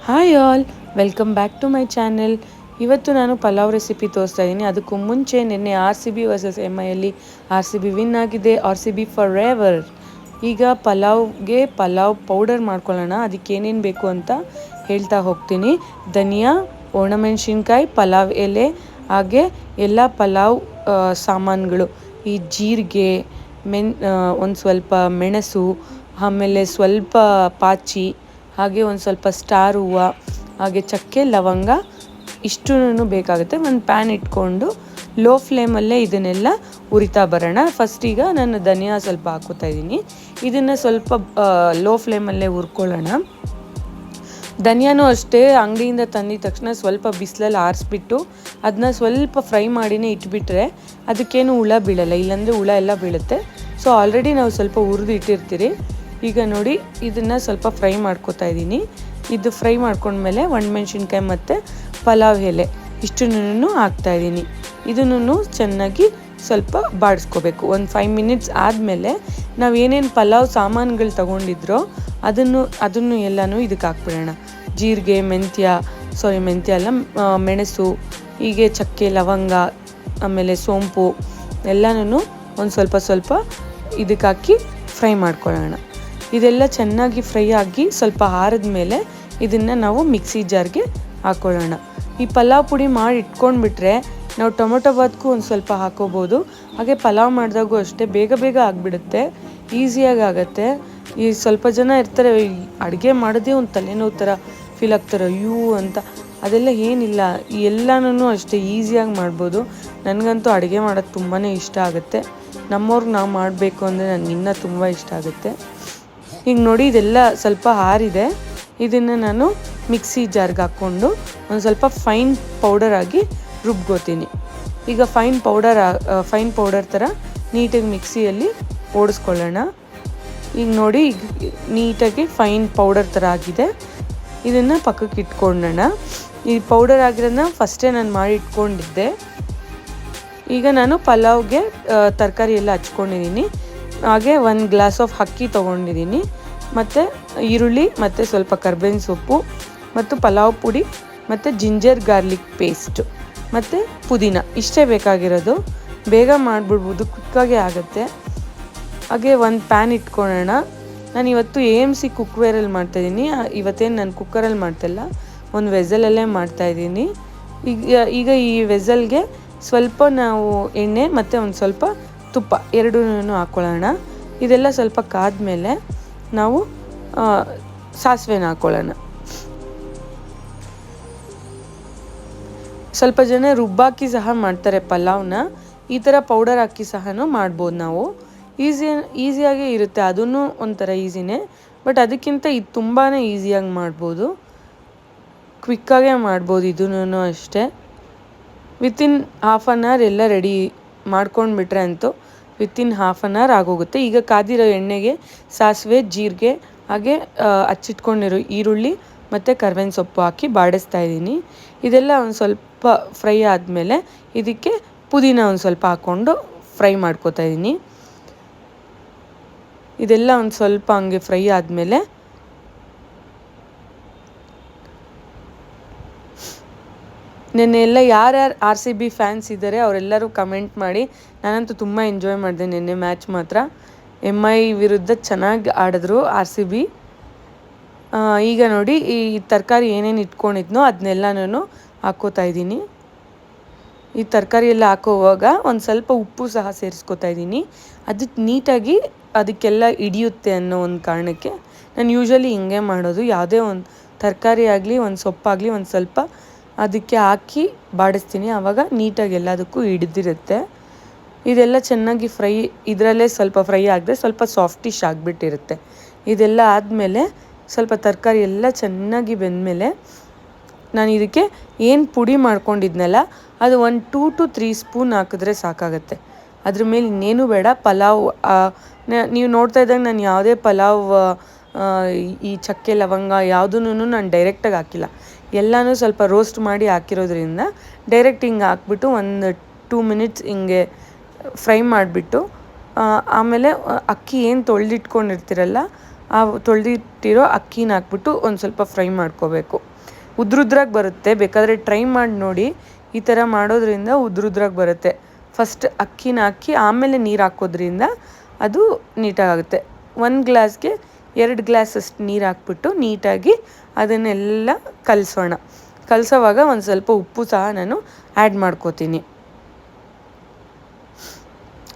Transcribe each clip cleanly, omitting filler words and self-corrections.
Hi all, welcome back to my channel. ಇವತ್ತು ನಾನು pulao recipe ತೋರಿಸ್ತಾ ಇದ್ದೀನಿ. ಅದಕ್ಕೂ ಮುಂಚೆ ನಿನ್ನೆ RCB ವರ್ಸಸ್ MIಯಲ್ಲಿ RCB ವಿನ್ ಆಗಿದೆ. RCB for ever. ಈಗ ಪಲಾವ್ಗೆ ಪಲಾವ್ ಪೌಡರ್ ಮಾಡ್ಕೊಳ್ಳೋಣ. ಅದಕ್ಕೆ ಏನೇನು ಬೇಕು ಅಂತ ಹೇಳ್ತಾ ಹೋಗ್ತೀನಿ. ಧನಿಯಾ, ಒಣಮೆಣಸಿನ್ಕಾಯಿ, ಪಲಾವ್ ಎಲೆ, ಹಾಗೆ ಎಲ್ಲ ಪಲಾವ್ ಸಾಮಾನುಗಳು. ಈ ಜೀರಿಗೆ, ಒಂದು ಸ್ವಲ್ಪ ಮೆಣಸು, ಆಮೇಲೆ ಸ್ವಲ್ಪ ಪಾಚಿ, ಹಾಗೆ ಒಂದು ಸ್ವಲ್ಪ ಸ್ಟಾರ್ ಹೂವು, ಹಾಗೆ ಚಕ್ಕೆ, ಲವಂಗ, ಇಷ್ಟೂ ಬೇಕಾಗುತ್ತೆ. ಒಂದು ಪ್ಯಾನ್ ಇಟ್ಕೊಂಡು ಲೋ ಫ್ಲೇಮಲ್ಲೇ ಇದನ್ನೆಲ್ಲ ಉರಿತಾ ಬರೋಣ. ಫಸ್ಟೀಗ ನಾನು ಧನಿಯಾ ಸ್ವಲ್ಪ ಹಾಕೋತಾ ಇದ್ದೀನಿ. ಇದನ್ನು ಸ್ವಲ್ಪ ಲೋ ಫ್ಲೇಮಲ್ಲೇ ಹುರ್ಕೊಳ್ಳೋಣ. ಧನಿಯಾನೂ ಅಷ್ಟೇ, ಅಂಗಡಿಯಿಂದ ತಂದಿದ ತಕ್ಷಣ ಸ್ವಲ್ಪ ಬಿಸಿಲಲ್ಲಿ ಆರಿಸ್ಬಿಟ್ಟು ಅದನ್ನ ಸ್ವಲ್ಪ ಫ್ರೈ ಮಾಡಿನೇ ಇಟ್ಬಿಟ್ರೆ ಅದಕ್ಕೇನು ಹುಳ ಬೀಳಲ್ಲ, ಇಲ್ಲಾಂದರೆ ಹುಳ ಎಲ್ಲ ಬೀಳುತ್ತೆ. ಸೊ ಆಲ್ರೆಡಿ ನಾವು ಸ್ವಲ್ಪ ಹುರಿದು ಇಟ್ಟಿರ್ತೀರಿ. ಈಗ ನೋಡಿ, ಇದನ್ನು ಸ್ವಲ್ಪ ಫ್ರೈ ಮಾಡ್ಕೊತಾ ಇದ್ದೀನಿ. ಇದು ಫ್ರೈ ಮಾಡ್ಕೊಂಡ್ಮೇಲೆ ಒಣಮೆಣ್ಸಿನ್ಕಾಯಿ ಮತ್ತು ಪಲಾವ್ ಎಲೆ ಇಷ್ಟನ್ನು ಹಾಕ್ತಾಯಿದ್ದೀನಿ. ಇದನ್ನು ಚೆನ್ನಾಗಿ ಸ್ವಲ್ಪ ಬಾಡಿಸ್ಕೋಬೇಕು. ಒಂದು 5 ಮಿನಿಟ್ಸ್ ಆದಮೇಲೆ ನಾವು ಏನೇನು ಪಲಾವ್ ಸಾಮಾನುಗಳು ತೊಗೊಂಡಿದ್ರೋ ಅದನ್ನು ಎಲ್ಲನೂ ಇದಕ್ಕೆ ಹಾಕ್ಬಿಡೋಣ. ಜೀರಿಗೆ, ಮೆಂತ್ಯ ಅಲ್ಲ, ಮೆಣಸು, ಹೀಗೆ ಚಕ್ಕೆ, ಲವಂಗ, ಆಮೇಲೆ ಸೋಂಪು ಎಲ್ಲನೂ ಒಂದು ಸ್ವಲ್ಪ ಇದಕ್ಕೆ ಹಾಕಿ ಫ್ರೈ ಮಾಡ್ಕೊಳ್ಳೋಣ. ಇದೆಲ್ಲ ಚೆನ್ನಾಗಿ ಫ್ರೈ ಆಗಿ ಸ್ವಲ್ಪ ಆರಿದ ಮೇಲೆ ಇದನ್ನು ನಾವು ಮಿಕ್ಸಿ ಜಾರ್ಗೆ ಹಾಕ್ಕೊಳ್ಳೋಣ. ಈ ಪಲಾವ್ ಪುಡಿ ಮಾಡಿ ಇಟ್ಕೊಂಡ್ಬಿಟ್ರೆ ನಾವು ಟೊಮೊಟೊ ಬಾತ್ಗೂ ಒಂದು ಸ್ವಲ್ಪ ಹಾಕೋಬೋದು. ಹಾಗೆ ಪಲಾವ್ ಮಾಡಿದಾಗೂ ಅಷ್ಟೇ, ಬೇಗ ಆಗಿಬಿಡುತ್ತೆ, ಈಸಿಯಾಗಿ ಆಗುತ್ತೆ. ಈ ಸ್ವಲ್ಪ ಜನ ಇರ್ತಾರೆ, ಅಡುಗೆ ಮಾಡೋದೇ ಒಂದು ತಲೆನೋವು ಥರ ಫೀಲ್ ಆಗ್ತಾರೆ, ಅಯ್ಯೋ ಅಂತ. ಅದೆಲ್ಲ ಏನಿಲ್ಲ, ಎಲ್ಲನೂ ಅಷ್ಟೇ ಈಸಿಯಾಗಿ ಮಾಡ್ಬೋದು. ನನಗಂತೂ ಅಡುಗೆ ಮಾಡೋದು ತುಂಬಾ ಇಷ್ಟ ಆಗುತ್ತೆ. ನಮ್ಮವ್ರಿಗೆ ನಾವು ಮಾಡಬೇಕು ಅಂದರೆ ನನಗೆ ಇನ್ನೂ ತುಂಬ ಇಷ್ಟ ಆಗುತ್ತೆ. ಈಗ ನೋಡಿ, ಇದೆಲ್ಲ ಸ್ವಲ್ಪ ಆರಿದೆ. ಇದನ್ನು ನಾನು ಮಿಕ್ಸಿ ಜಾರ್ಗೆ ಹಾಕ್ಕೊಂಡು ಒಂದು ಸ್ವಲ್ಪ ಫೈನ್ ಪೌಡರ್ ಆಗಿ ರುಬ್ಕೋತೀನಿ. ಈಗ ಫೈನ್ ಪೌಡರ್ ಥರ ನೀಟಾಗಿ ಮಿಕ್ಸಿಯಲ್ಲಿ ಓಡಿಸ್ಕೊಳ್ಳೋಣ. ಈಗ ನೋಡಿ, ಈಗ ನೀಟಾಗಿ ಫೈನ್ ಪೌಡರ್ ಥರ ಆಗಿದೆ. ಇದನ್ನು ಪಕ್ಕಕ್ಕೆ ಇಟ್ಕೊಳ್ಳೋಣ. ಈ ಪೌಡರ್ ಆಗಿರೋದನ್ನ ಫಸ್ಟೇ ನಾನು ಮಾಡಿ ಇಟ್ಕೊಂಡಿದ್ದೆ. ಈಗ ನಾನು ಪಲಾವ್ಗೆ ತರಕಾರಿ ಎಲ್ಲ ಹಚ್ಕೊಂಡಿದ್ದೀನಿ. ಹಾಗೆ 1 ಗ್ಲಾಸ್ ಆಫ್ ಅಕ್ಕಿ ತೊಗೊಂಡಿದ್ದೀನಿ, ಮತ್ತು ಈರುಳ್ಳಿ, ಮತ್ತು ಸ್ವಲ್ಪ ಕರ್ಬೇವಿನ ಸೊಪ್ಪು, ಮತ್ತು ಪಲಾವ್ ಪುಡಿ, ಮತ್ತು ಜಿಂಜರ್ ಗಾರ್ಲಿಕ್ ಪೇಸ್ಟು, ಮತ್ತು ಪುದೀನ. ಇಷ್ಟೇ ಬೇಕಾಗಿರೋದು. ಬೇಗ ಮಾಡಿಬಿಡ್ಬೋದು, ಕ್ವಿಕ್ಕಾಗೆ ಆಗುತ್ತೆ. ಹಾಗೆ ಒಂದು ಪ್ಯಾನ್ ಇಟ್ಕೊಳ್ಳೋಣ. ನಾನು ಇವತ್ತು AMC ಕುಕ್ವೇರಲ್ಲಿ ಮಾಡ್ತಾಯಿದ್ದೀನಿ. ಇವತ್ತೇನು ನಾನು ಕುಕ್ಕರಲ್ಲಿ ಮಾಡ್ತಾಯಿಲ್ಲ, ಒಂದು ವೆಸಲಲ್ಲೇ ಮಾಡ್ತಾಯಿದ್ದೀನಿ. ಈಗ ಈ ವೆಸಲ್ಗೆ ಸ್ವಲ್ಪ ನಾವು ಎಣ್ಣೆ ಮತ್ತು ಒಂದು ಸ್ವಲ್ಪ ತುಪ್ಪ ಎರಡೂ ಹಾಕ್ಕೊಳ್ಳೋಣ. ಇದೆಲ್ಲ ಸ್ವಲ್ಪ ಕಾದ್ಮೇಲೆ ನಾವು ಸಾಸಿವೆನ ಹಾಕ್ಕೊಳ್ಳೋಣ. ಸ್ವಲ್ಪ ಜನ ರುಬ್ಬಾಕಿ ಸಹ ಮಾಡ್ತಾರೆ ಪಲಾವ್ನ. ಈ ಥರ ಪೌಡರ್ ಹಾಕಿ ಸಹ ಮಾಡ್ಬೋದು ನಾವು. ಈಸಿಯಾಗೇ ಇರುತ್ತೆ, ಅದೂ ಒಂಥರ ಈಸಿನೇ. ಬಟ್ ಅದಕ್ಕಿಂತ ಇದು ತುಂಬಾ ಈಸಿಯಾಗಿ ಮಾಡ್ಬೋದು, ಕ್ವಿಕ್ಕಾಗೇ ಮಾಡ್ಬೋದು. ಇದೂ ಅಷ್ಟೇ, ವಿತಿನ್ ಹಾಫ್ ಆನ್ ಅವರ್ ಎಲ್ಲ ರೆಡಿ ಮಾಡ್ಕೊಂಡ್ಬಿಟ್ರೆ ಅಂತೂ ವಿತಿನ್ ಹಾಫ್ ಆನ್ ಅವರ್ ಆಗೋಗುತ್ತೆ. ಈಗ ಕಾದಿರೋ ಎಣ್ಣೆಗೆ ಸಾಸಿವೆ, ಜೀರಿಗೆ, ಹಾಗೆ ಹಚ್ಚಿಟ್ಕೊಂಡಿರೋ ಈರುಳ್ಳಿ ಮತ್ತು ಕರ್ಬೇವಿನ ಸೊಪ್ಪು ಹಾಕಿ ಬಾಡಿಸ್ತಾ ಇದ್ದೀನಿ. ಇದೆಲ್ಲ ಒಂದು ಸ್ವಲ್ಪ ಫ್ರೈ ಆದಮೇಲೆ ಇದಕ್ಕೆ ಪುದೀನ ಒಂದು ಸ್ವಲ್ಪ ಹಾಕ್ಕೊಂಡು ಫ್ರೈ ಮಾಡ್ಕೊತಾ ಇದ್ದೀನಿ. ಇದೆಲ್ಲ ಒಂದು ಸ್ವಲ್ಪ ಹಂಗೆ ಫ್ರೈ ಆದಮೇಲೆ ನೆನ್ನೆ ಎಲ್ಲ ಯಾರ್ಯಾರು RCB ಫ್ಯಾನ್ಸ್ ಇದ್ದಾರೆ ಅವರೆಲ್ಲರೂ ಕಮೆಂಟ್ ಮಾಡಿ. ನಾನಂತೂ ತುಂಬ ಎಂಜಾಯ್ ಮಾಡಿದೆ ನೆನ್ನೆ ಮ್ಯಾಚ್ ಮಾತ್ರ. MI ವಿರುದ್ಧ ಚೆನ್ನಾಗಿ ಆಡಿದ್ರು RCB. ಈಗ ನೋಡಿ, ಈ ತರಕಾರಿ ಏನೇನು ಇಟ್ಕೊಂಡಿದ್ನೋ ಅದನ್ನೆಲ್ಲನೂ ಹಾಕ್ಕೋತಾ ಇದ್ದೀನಿ. ಈ ತರಕಾರಿ ಎಲ್ಲ ಹಾಕೋವಾಗ ಒಂದು ಸ್ವಲ್ಪ ಉಪ್ಪು ಸಹ ಸೇರಿಸ್ಕೋತಾ ಇದ್ದೀನಿ. ಅದಕ್ಕೆ ನೀಟಾಗಿ ಅದಕ್ಕೆಲ್ಲ ಹಿಡಿಯುತ್ತೆ ಅನ್ನೋ ಒಂದು ಕಾರಣಕ್ಕೆ ನಾನು ಯೂಶ್ವಲಿ ಹಿಂಗೆ ಮಾಡೋದು. ಯಾವುದೇ ಒಂದು ತರಕಾರಿ ಆಗಲಿ, ಒಂದು ಸೊಪ್ಪಾಗಲಿ, ಒಂದು ಸ್ವಲ್ಪ ಅದಕ್ಕೆ ಹಾಕಿ ಬಾಡಿಸ್ತೀನಿ. ಆವಾಗ ನೀಟಾಗಿ ಎಲ್ಲದಕ್ಕೂ ಹಿಡಿದಿರುತ್ತೆ. ಇದೆಲ್ಲ ಚೆನ್ನಾಗಿ ಇದರಲ್ಲೇ ಸ್ವಲ್ಪ ಫ್ರೈ ಆದರೆ ಸ್ವಲ್ಪ ಸಾಫ್ಟಿಶ್ ಆಗಿಬಿಟ್ಟಿರುತ್ತೆ. ಇದೆಲ್ಲ ಆದಮೇಲೆ ಸ್ವಲ್ಪ ತರಕಾರಿ ಎಲ್ಲ ಚೆನ್ನಾಗಿ ಬೆಂದಮೇಲೆ ನಾನು ಇದಕ್ಕೆ ಏನು ಪುಡಿ ಮಾಡ್ಕೊಂಡಿದ್ನಲ್ಲ ಅದು ಒಂದು 2 to 3 ಸ್ಪೂನ್ ಹಾಕಿದ್ರೆ ಸಾಕಾಗುತ್ತೆ. ಅದ್ರ ಮೇಲೆ ಇನ್ನೇನು ಬೇಡ. ಪಲಾವ್ ನೀವು ನೋಡ್ತಾ ಇದ್ದಂಗೆ ನಾನು ಯಾವುದೇ ಪಲಾವ್ ಈ ಚಕ್ಕೆ, ಲವಂಗ ಯಾವುದೂ ನಾನು ಡೈರೆಕ್ಟಾಗಿ ಹಾಕಿಲ್ಲ. ಎಲ್ಲನೂ ಸ್ವಲ್ಪ ರೋಸ್ಟ್ ಮಾಡಿ ಹಾಕಿರೋದ್ರಿಂದ ಡೈರೆಕ್ಟ್ ಹಿಂಗೆ ಹಾಕ್ಬಿಟ್ಟು ಒಂದು 2 ಮಿನಿಟ್ಸ್ ಹಿಂಗೆ ಫ್ರೈ ಮಾಡಿಬಿಟ್ಟು ಆಮೇಲೆ ಅಕ್ಕಿ ಏನು ತೊಳೆದಿಟ್ಕೊಂಡಿರ್ತೀರಲ್ಲ, ಆ ತೊಳೆದಿಟ್ಟಿರೋ ಅಕ್ಕಿನ ಹಾಕ್ಬಿಟ್ಟು ಒಂದು ಸ್ವಲ್ಪ ಫ್ರೈ ಮಾಡ್ಕೋಬೇಕು. ಉದ್ರುದ್ರಾಗಿ ಬರುತ್ತೆ. ಬೇಕಾದರೆ ಟ್ರೈ ಮಾಡಿ ನೋಡಿ. ಈ ಥರ ಮಾಡೋದ್ರಿಂದ ಉದ್ರುದ್ರಾಗಿ ಬರುತ್ತೆ. ಫಸ್ಟ್ ಅಕ್ಕಿನ ಹಾಕಿ ಆಮೇಲೆ ನೀರು ಹಾಕೋದ್ರಿಂದ ಅದು ನೀಟಾಗುತ್ತೆ. 1 ಗ್ಲಾಸ್ಗೆ 2 ಗ್ಲಾಸಷ್ಟು ನೀರು ಹಾಕ್ಬಿಟ್ಟು ನೀಟಾಗಿ ಅದನ್ನೆಲ್ಲ ಕಲಸೋಣ. ಕಲಸೋವಾಗ ಒಂದು ಸ್ವಲ್ಪ ಉಪ್ಪು ಸಹ ನಾನು ಆ್ಯಡ್ ಮಾಡ್ಕೋತೀನಿ.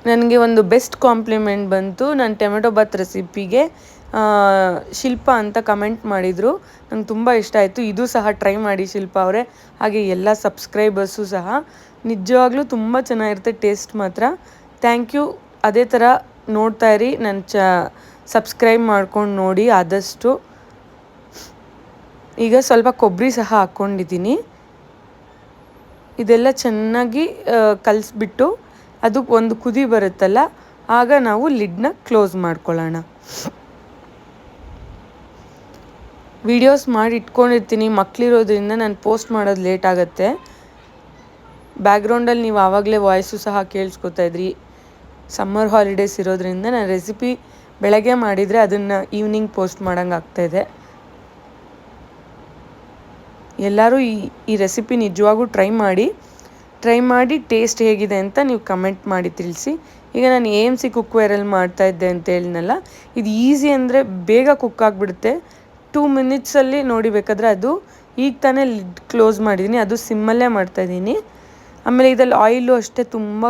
ನನಗೆ ಒಂದು ಬೆಸ್ಟ್ ಕಾಂಪ್ಲಿಮೆಂಟ್ ಬಂತು. ನಾನು ಟೊಮೆಟೊ ಬಾತ್ ರೆಸಿಪಿಗೆ ಶಿಲ್ಪ ಅಂತ ಕಮೆಂಟ್ ಮಾಡಿದರು. ನಂಗೆ ತುಂಬ ಇಷ್ಟ ಆಯಿತು. ಇದು ಸಹ ಟ್ರೈ ಮಾಡಿ ಶಿಲ್ಪ ಅವರೇ, ಹಾಗೆ ಎಲ್ಲ ಸಬ್ಸ್ಕ್ರೈಬರ್ಸು ಸಹ. ನಿಜವಾಗ್ಲೂ ತುಂಬ ಚೆನ್ನಾಗಿರುತ್ತೆ ಟೇಸ್ಟ್ ಮಾತ್ರ. Thank you. ಅದೇ ಥರ ನೋಡ್ತಾ ಇರಿ, ನನ್ನ ಸಬ್ಸ್ಕ್ರೈಬ್ ಮಾಡ್ಕೊಂಡು ನೋಡಿ ಆದಷ್ಟು. ಈಗ ಸ್ವಲ್ಪ ಕೊಬ್ಬರಿ ಸಹ ಹಾಕ್ಕೊಂಡಿದ್ದೀನಿ. ಇದೆಲ್ಲ ಚೆನ್ನಾಗಿ ಕಲಿಸ್ಬಿಟ್ಟು ಅದು ಒಂದು ಕುದಿ ಬರುತ್ತಲ್ಲ, ಆಗ ನಾವು ಲಿಡ್ನ ಕ್ಲೋಸ್ ಮಾಡ್ಕೊಳ್ಳೋಣ. ವಿಡಿಯೋಸ್ ಮಾಡಿ ಇಟ್ಕೊಂಡಿರ್ತೀನಿ. ಮಕ್ಕಳಿರೋದ್ರಿಂದ ನಾನು ಪೋಸ್ಟ್ ಮಾಡೋದು ಲೇಟ್ ಆಗುತ್ತೆ. ಬ್ಯಾಕ್ಗ್ರೌಂಡಲ್ಲಿ ನೀವು ಆವಾಗಲೇ ವಾಯ್ಸು ಸಹ ಕೇಳಿಸ್ಕೊತಾ ಇದ್ರಿ. ಸಮ್ಮರ್ ಹಾಲಿಡೇಸ್ ಇರೋದ್ರಿಂದ ನಾನು ರೆಸಿಪಿ ಬೆಳಗ್ಗೆ ಮಾಡಿದರೆ ಅದನ್ನು ಈವ್ನಿಂಗ್ ಪೋಸ್ಟ್ ಮಾಡೋಂಗೆ ಆಗ್ತಾಯಿದೆ. ಎಲ್ಲರೂ ಈ ರೆಸಿಪಿ ನಿಜವಾಗೂ ಟ್ರೈ ಮಾಡಿ ಟೇಸ್ಟ್ ಹೇಗಿದೆ ಅಂತ ನೀವು ಕಮೆಂಟ್ ಮಾಡಿ ತಿಳಿಸಿ. ಈಗ ನಾನು AMC ಕುಕ್ವೇರಲ್ಲಿ ಮಾಡ್ತಾಯಿದ್ದೆ ಅಂತ ಹೇಳಿದ್ನಲ್ಲ, ಇದು ಈಸಿ ಅಂದರೆ ಬೇಗ ಕುಕ್ ಆಗಿಬಿಡುತ್ತೆ. 2 ಮಿನಿಟ್ಸಲ್ಲಿ ನೋಡಿ. ಬೇಕಾದರೆ ಅದು ಈಗ ತಾನೇ ಲಿಡ್ ಕ್ಲೋಸ್ ಮಾಡಿದ್ದೀನಿ, ಅದು ಸಿಮ್ಮಲ್ಲೇ ಮಾಡ್ತಾಯಿದ್ದೀನಿ. ಆಮೇಲೆ ಇದರಲ್ಲಿ ಆಯಿಲು ಅಷ್ಟೇ ತುಂಬ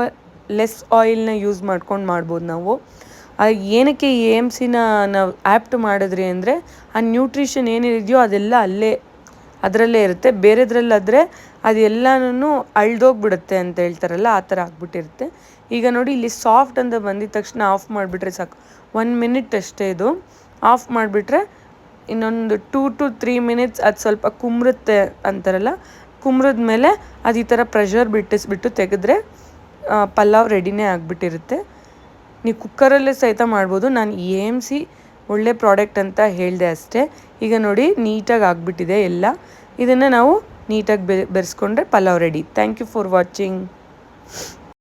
ಲೆಸ್ ಆಯಿಲ್ನ ಯೂಸ್ ಮಾಡ್ಕೊಂಡು ಮಾಡ್ಬೋದು ನಾವು. ಏನಕ್ಕೆ ಈ AMCನ ನಾವು ಆ್ಯಪ್ಟ್ ಮಾಡಿದ್ರಿ ಅಂದರೆ ಆ ನ್ಯೂಟ್ರಿಷನ್ ಏನಿದೆಯೋ ಅದೆಲ್ಲ ಅದರಲ್ಲೇ ಇರುತ್ತೆ. ಬೇರೆದ್ರಲ್ಲಾದರೆ ಅದೆಲ್ಲನೂ ಅಳ್ದೋಗ್ಬಿಡುತ್ತೆ ಅಂತ ಹೇಳ್ತಾರಲ್ಲ, ಆ ಥರ ಆಗ್ಬಿಟ್ಟಿರುತ್ತೆ. ಈಗ ನೋಡಿ, ಇಲ್ಲಿ ಸಾಫ್ಟ್ ಅಂತ ಬಂದಿದ ತಕ್ಷಣ ಆಫ್ ಮಾಡಿಬಿಟ್ರೆ ಸಾಕು. 1 ಮಿನಿಟ್ ಅಷ್ಟೇ ಇದು. ಆಫ್ ಮಾಡಿಬಿಟ್ರೆ ಇನ್ನೊಂದು 2 to 3 ಮಿನಿಟ್ಸ್ ಅದು ಸ್ವಲ್ಪ ಕುಮ್ರುತ್ತೆ ಅಂತಾರಲ್ಲ, ಕುಮ್ರದ ಮೇಲೆ ಅದು ಈ ಥರ ಪ್ರೆಷರ್ ಬಿಟ್ಟಿಸ್ಬಿಟ್ಟು ತೆಗೆದ್ರೆ ಪಲಾವ್ ರೆಡಿನೇ ಆಗಿಬಿಟ್ಟಿರುತ್ತೆ. ನೀವು ಕುಕ್ಕರಲ್ಲೇ ಸಹಿತ ಮಾಡ್ಬೋದು. ನಾನು AMC ಒಳ್ಳೆ ಪ್ರಾಡಕ್ಟ್ ಅಂತ ಹೇಳಿದೆ ಅಷ್ಟೇ. ಈಗ ನೋಡಿ ನೀಟಾಗಿ ಆಗಿಬಿಟ್ಟಿದೆ ಎಲ್ಲ. ಇದನ್ನು ನಾವು ನೀಟಾಗಿ ಬೆರೆಸ್ಕೊಂಡ್ರೆ pulao ready. Thank you for watching.